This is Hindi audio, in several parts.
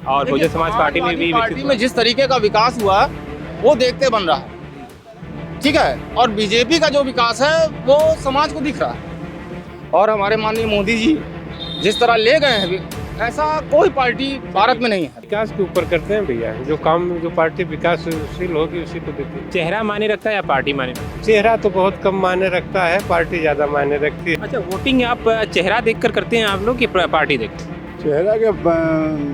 और बहुजन समाज पार्टी में भी पार्टी में जिस तरीके का विकास हुआ वो देखते बन रहा है, ठीक है। और बीजेपी का जो विकास है वो समाज को दिख रहा है। और हमारे माननीय मोदी जी जिस तरह ले गए हैं, ऐसा कोई पार्टी भारत में नहीं है। विकास के ऊपर करते हैं भैया, जो काम जो पार्टी विकासशील होगी उसी को देती है। चेहरा मायने रखता है या पार्टी मायने रखता है? चेहरा तो बहुत कम मायने रखता है, पार्टी ज्यादा मायने रखती है। अच्छा, वोटिंग आप चेहरा देखकर करते हैं आप लोग कि पार्टी देखते हैं? चेहरा के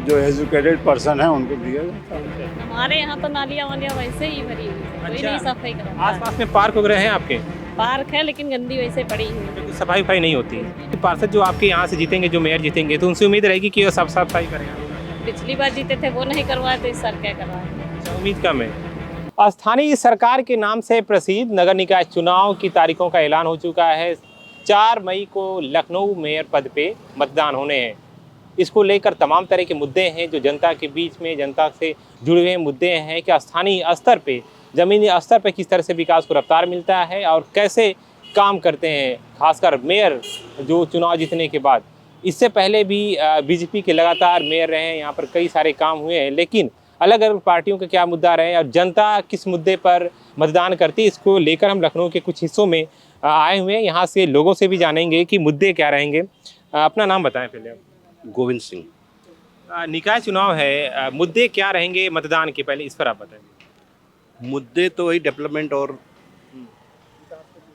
जो एजुकेटेड पर्सन है उनको दिया जाता है। हमारे यहाँ तो नालियाँ वालियाँ वैसे ही भरी हुई है, कोई नहीं सफाई कराता है। आसपास में पार्क वगैरह हैं आपके? पार्क है लेकिन गंदी वैसे पड़ी हुई है। सफाई वफाई नहीं होती है। पार्षद जो आपके यहाँ से जीतेंगे, जो मेयर जीतेंगे, तो उनसे उम्मीद रहेगी कि वो साफ सफाई करेंगे। पिछली बार जीते थे वो नहीं करवाए तो इस साल क्या करवाए। उम्मीद कम है। स्थानीय सरकार के नाम से प्रसिद्ध नगर निकाय चुनाव की तारीखों का ऐलान हो चुका है। 4 मई को लखनऊ मेयर पद पे मतदान होने हैं। इसको लेकर तमाम तरह के मुद्दे हैं जो जनता के बीच में, जनता से जुड़े हुए मुद्दे हैं कि स्थानीय स्तर पे, ज़मीनी स्तर पे किस तरह से विकास को रफ्तार मिलता है और कैसे काम करते हैं, खासकर मेयर जो चुनाव जीतने के बाद। इससे पहले भी बीजेपी के लगातार मेयर रहे हैं, यहाँ पर कई सारे काम हुए हैं, लेकिन अलग अलग पार्टियों का क्या मुद्दा रहे और जनता किस मुद्दे पर मतदान करती है, इसको लेकर हम लखनऊ के कुछ हिस्सों में आए हुए हैं। यहाँ से लोगों से भी जानेंगे कि मुद्दे क्या रहेंगे। अपना नाम बताएं पहले आप। गोविंद सिंह। निकाय चुनाव है, मुद्दे क्या रहेंगे मतदान के पहले, इस पर आप बताएं। मुद्दे तो वही डेवलपमेंट और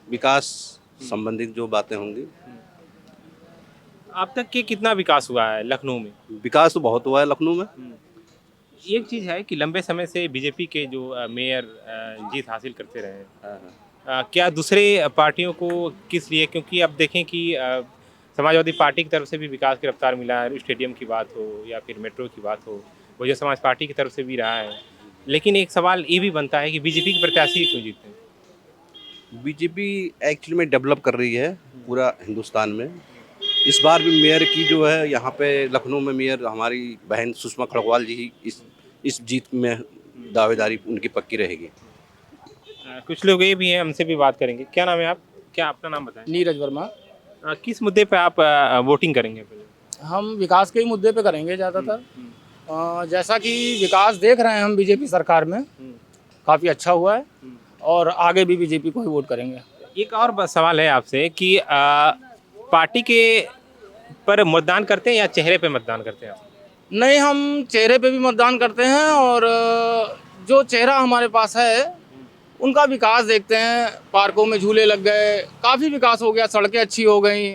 विकास संबंधित जो बातें होंगी। अब तक के कितना विकास हुआ है लखनऊ में? विकास तो बहुत हुआ है लखनऊ में। एक चीज़ है कि लंबे समय से बीजेपी के जो मेयर जीत हासिल करते रहे हैं, क्या दूसरे पार्टियों को किस लिए, क्योंकि अब देखें कि समाजवादी पार्टी की तरफ से भी विकास की रफ्तार मिला है, स्टेडियम की बात हो या फिर मेट्रो की बात हो, बहुजन समाज पार्टी की तरफ से भी रहा है, लेकिन एक सवाल ये भी बनता है कि बीजेपी के प्रत्याशी क्यों जीतते हैं? बीजेपी एक्चुअली में डेवलप कर रही है पूरा हिंदुस्तान में। इस बार भी मेयर की जो है यहाँ पे लखनऊ में मेयर हमारी बहन सुषमा खड़गवाल जी ही इस जीत में दावेदारी उनकी पक्की रहेगी। कुछ लोग ये भी हैं, हमसे भी बात करेंगे। क्या नाम है आप? क्या अपना नाम बताएं। नीरज वर्मा। किस मुद्दे पे आप वोटिंग करेंगे पहले? हम विकास के ही मुद्दे पे करेंगे ज़्यादातर। जैसा कि विकास देख रहे हैं हम बीजेपी सरकार में, काफ़ी अच्छा हुआ है और आगे भी बीजेपी को ही वोट करेंगे। एक और सवाल है आपसे कि पार्टी के पर मतदान करते हैं या चेहरे पे मतदान करते हैं आप? नहीं, हम चेहरे पे भी मतदान करते हैं और जो चेहरा हमारे पास है उनका विकास देखते हैं। पार्कों में झूले लग गए, काफ़ी विकास हो गया, सड़कें अच्छी हो गई।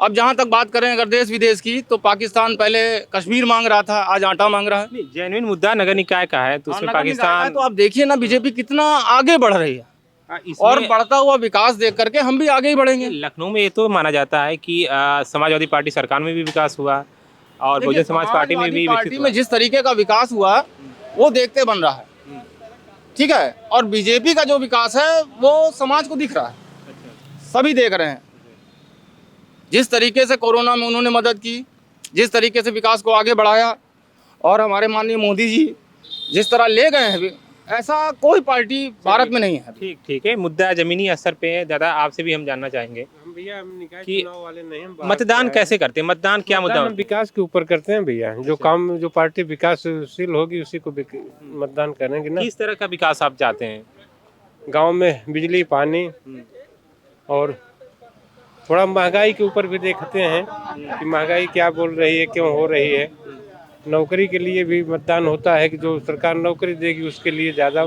अब जहाँ तक बात करें अगर देश विदेश की, तो पाकिस्तान पहले कश्मीर मांग रहा था, आज आटा मांग रहा है। जेन्युइन मुद्दा नगर निकाय का है, तो उसमें पाकिस्तान, तो आप देखिए ना बीजेपी कितना आगे बढ़ रही है और बढ़ता हुआ विकास देख करके हम भी आगे ही बढ़ेंगे। लखनऊ में ये तो माना जाता है कि समाजवादी पार्टी सरकार में भी विकास हुआ और बहुजन समाज पार्टी में भी पार्टी में जिस तरीके का विकास हुआ वो देखते बन रहा है, ठीक है। और बीजेपी का जो विकास है वो समाज को दिख रहा है, सभी देख रहे हैं। जिस तरीके से कोरोना में उन्होंने मदद की, जिस तरीके से विकास को आगे बढ़ाया, और हमारे माननीय मोदी जी जिस तरह ले गए हैं, ऐसा कोई पार्टी भारत में नहीं है। ठीक है। मुद्दा जमीनी स्तर पे है। दादा, आपसे भी हम जानना चाहेंगे भैया हम निकाय कि चुनाव वाले नहीं, हम मतदान कैसे करते हैं? मतदान क्या मुद्दा हम विकास के ऊपर करते हैं भैया, जो काम जो पार्टी विकासशील होगी उसी को मतदान करेंगे ना। किस तरह का विकास आप चाहते हैं? गांव में बिजली, पानी और थोड़ा महंगाई के ऊपर भी देखते हैं कि महंगाई क्या बोल रही है, क्यों हो रही है। नौकरी के लिए भी मतदान होता है कि जो सरकार नौकरी देगी उसके लिए ज़्यादा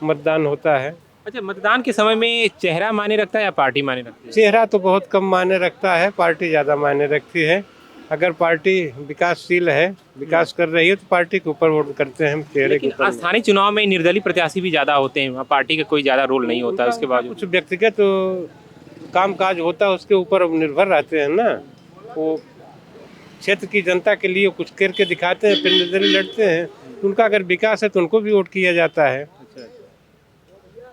मतदान होता है। अच्छा, मतदान के समय में चेहरा मायने रखता है या पार्टी मायने रखती है? चेहरा तो बहुत कम मायने रखता है, पार्टी ज़्यादा मायने रखती है। अगर पार्टी विकासशील है, विकास कर रही है, तो पार्टी के ऊपर वोट करते हैं हम, चेहरे के ऊपर। स्थानीय चुनाव में निर्दलीय प्रत्याशी भी ज़्यादा होते हैं, वहाँ पार्टी का कोई ज़्यादा रोल नहीं होता है। उसके बाद कुछ व्यक्तिगत काम काज होता है, उसके ऊपर निर्भर रहते हैं ना। वो क्षेत्र की जनता के लिए कुछ करके दिखाते हैं, फिर निर्दलीय लड़ते हैं। उनका अगर विकास है तो उनको भी वोट किया जाता है।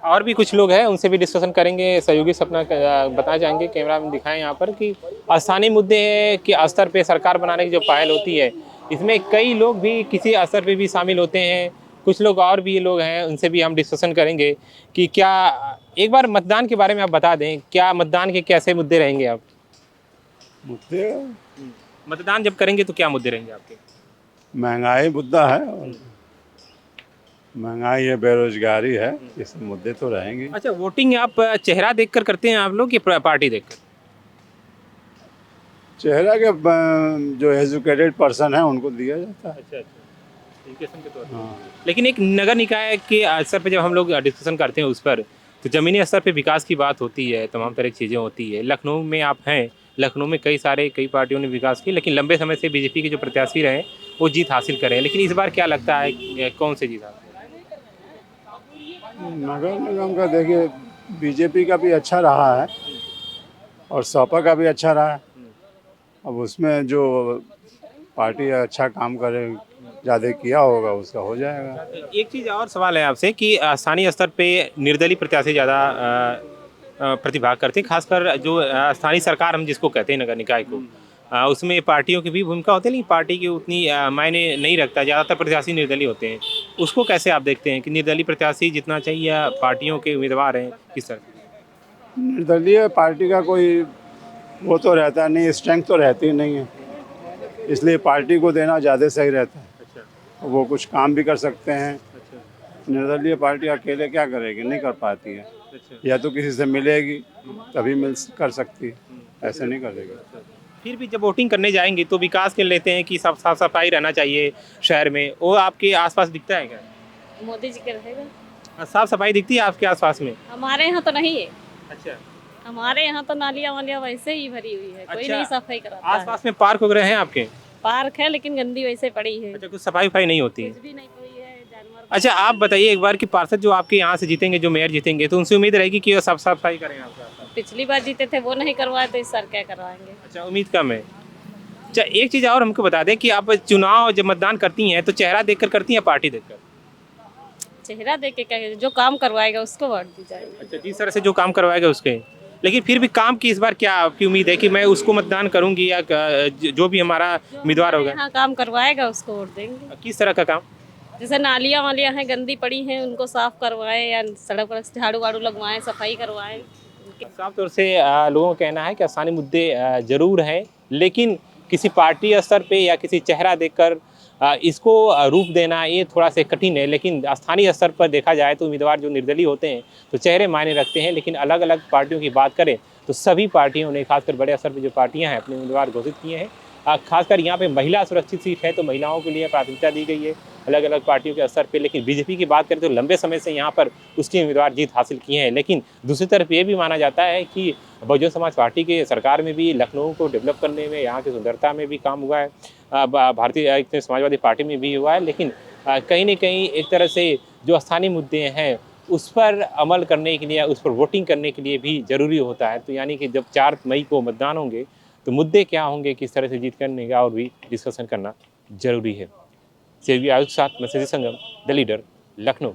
और भी कुछ लोग हैं, उनसे भी डिस्कशन करेंगे। सहयोगी से अपना बताना चाहेंगे, कैमरा में दिखाएं यहाँ पर, कि स्थानीय मुद्दे हैं कि स्तर पे सरकार बनाने की जो पहल होती है, इसमें कई लोग भी किसी स्तर पे भी शामिल होते हैं। कुछ लोग और भी लोग हैं, उनसे भी हम डिस्कशन करेंगे कि क्या, एक बार मतदान के बारे में आप बता दें, क्या मतदान के कैसे मुद्दे रहेंगे? आप मुद्दे मतदान जब करेंगे तो क्या मुद्दे रहेंगे आपके? महंगाई मुद्दा है और महंगाई है, बेरोजगारी है, ये सब मुद्दे तो रहेंगे। अच्छा, वोटिंग आप चेहरा देखकर करते हैं आप लोग, या पार्टी देखकर? चेहरा के जो एजुकेटेड पर्सन है उनको दिया जाता है। अच्छा अच्छा, एजुकेशन के तौर पर। हाँ, लेकिन एक नगर निकाय के स्तर पे जब हम लोग डिस्कशन करते हैं उस पर, तो ज़मीनी स्तर पे विकास की बात होती है, तमाम तरह की चीज़ें होती है। लखनऊ में आप हैं, लखनऊ में कई पार्टियों ने विकास की, लेकिन लंबे समय से बीजेपी के जो प्रत्याशी रहे वो जीत हासिल करें। लेकिन इस बार क्या लगता है कौन से जीत हासिल? नगर निगम का देखिए, बीजेपी का भी अच्छा रहा है और सपा का भी अच्छा रहा है। अब उसमें जो पार्टी अच्छा काम करे, ज़्यादा किया होगा, उसका हो जाएगा। एक चीज़ और सवाल है आपसे कि स्थानीय स्तर पे निर्दलीय प्रत्याशी ज़्यादा प्रतिभाग करते हैं, खासकर जो स्थानीय सरकार हम जिसको कहते हैं नगर निकाय को, उसमें पार्टियों की भी भूमिका होती है, लेकिन पार्टी की उतनी मायने नहीं रखता, ज़्यादातर प्रत्याशी निर्दलीय होते हैं। उसको कैसे आप देखते हैं कि निर्दलीय प्रत्याशी जितना चाहिए या पार्टियों के उम्मीदवार हैं, किस तरह? निर्दलीय पार्टी का कोई वो तो रहता नहीं, स्ट्रेंथ तो रहती नहीं है, इसलिए पार्टी को देना ज़्यादा सही रहता है। अच्छा वो कुछ काम भी कर सकते हैं। अच्छा निर्दलीय पार्टी अकेले क्या करेगी, नहीं कर पाती है। अच्छा। या तो किसी से मिलेगी तभी कर सकती है, ऐसे नहीं करेगी। फिर भी जब वोटिंग करने जाएंगे तो विकास के लेते हैं कि सब साफ सफाई रहना चाहिए शहर में, वो आपके आसपास दिखता है क्या? मोदी जी के रहेगा। साफ सफाई दिखती है आपके आसपास में? हमारे यहाँ तो नहीं है। अच्छा, हमारे यहाँ तो नालियाँ वालियाँ वैसे ही भरी हुई है, कोई अच्छा। नहीं सफाई कराता है। आसपास में पार्क वगैरह हैं आपके? पार्क है लेकिन गंदी वैसे पड़ी है, अच्छा, कुछ सफाई वफाई नहीं होती है? कुछ भी नहीं कोई है, जानवर। अच्छा, आप बताइए एक बार कि पार्षद जो आपके यहाँ से जीतेंगे, जो मेयर जीतेंगे, तो उनसे उम्मीद रहेगी कि वो साफ सफाई करें आपका? पिछली बार जीते थे वो नहीं करवाए तो इस साल क्या करवाएंगे। अच्छा, उम्मीद कम है। अच्छा, एक चीज़ और हमको बता दें कि आप चुनाव जब मतदान करती हैं तो चेहरा देखकर करती हैं या पार्टी देखकर? चेहरा देख के कहे जो काम करवाएगा उसको वोट दी जाएगी। अच्छा, जिस तरह से जो काम करवाएगा उसके। लेकिन फिर भी काम की इस बार क्या आपकी उम्मीद है कि मैं उसको मतदान करूंगी या जो भी हमारा उम्मीदवार होगा? यहाँ काम करवाएगा उसको वोट देंगे। किस तरह का काम? जैसे नालियाँ वालियाँ हैं गंदी पड़ी हैं उनको साफ करवाएं, या सड़क पर झाड़ू वाड़ू लगवाएं, सफाई करवाएं। साफ तौर से लोगों का कहना है कि स्थानीय मुद्दे जरूर हैं, लेकिन किसी पार्टी स्तर पे या किसी चेहरा देखकर इसको रूप देना ये थोड़ा सा कठिन है। लेकिन स्थानीय स्तर पर देखा जाए तो उम्मीदवार जो निर्दलीय होते हैं तो चेहरे मायने रखते हैं, लेकिन अलग अलग पार्टियों की बात करें तो सभी पार्टियों ने, खासकर बड़े स्तर पर जो पार्टियां हैं, अपने उम्मीदवार घोषित किए हैं। खासकर यहाँ पे महिला सुरक्षित सीट है तो महिलाओं के लिए प्राथमिकता दी गई है अलग अलग पार्टियों के स्तर पे। लेकिन बीजेपी की बात करें तो लंबे समय से यहाँ पर उसके उम्मीदवार जीत हासिल किए हैं। लेकिन दूसरी तरफ ये भी माना जाता है कि बहुजन समाज पार्टी के सरकार में भी लखनऊ को डेवलप करने में, यहाँ की सुंदरता में भी काम हुआ है, भारतीय समाजवादी पार्टी में भी हुआ है। लेकिन कहीं ना कहीं एक तरह से जो स्थानीय मुद्दे हैं उस पर अमल करने के लिए, उस पर वोटिंग करने के लिए भी ज़रूरी होता है। तो यानी कि जब 4 मई को मतदान होंगे तो मुद्दे क्या होंगे, किस तरह से जीत करने का और भी डिस्कशन करना जरूरी है। सेवी आयुक्त साथ message Sangam, the leader, Lucknow.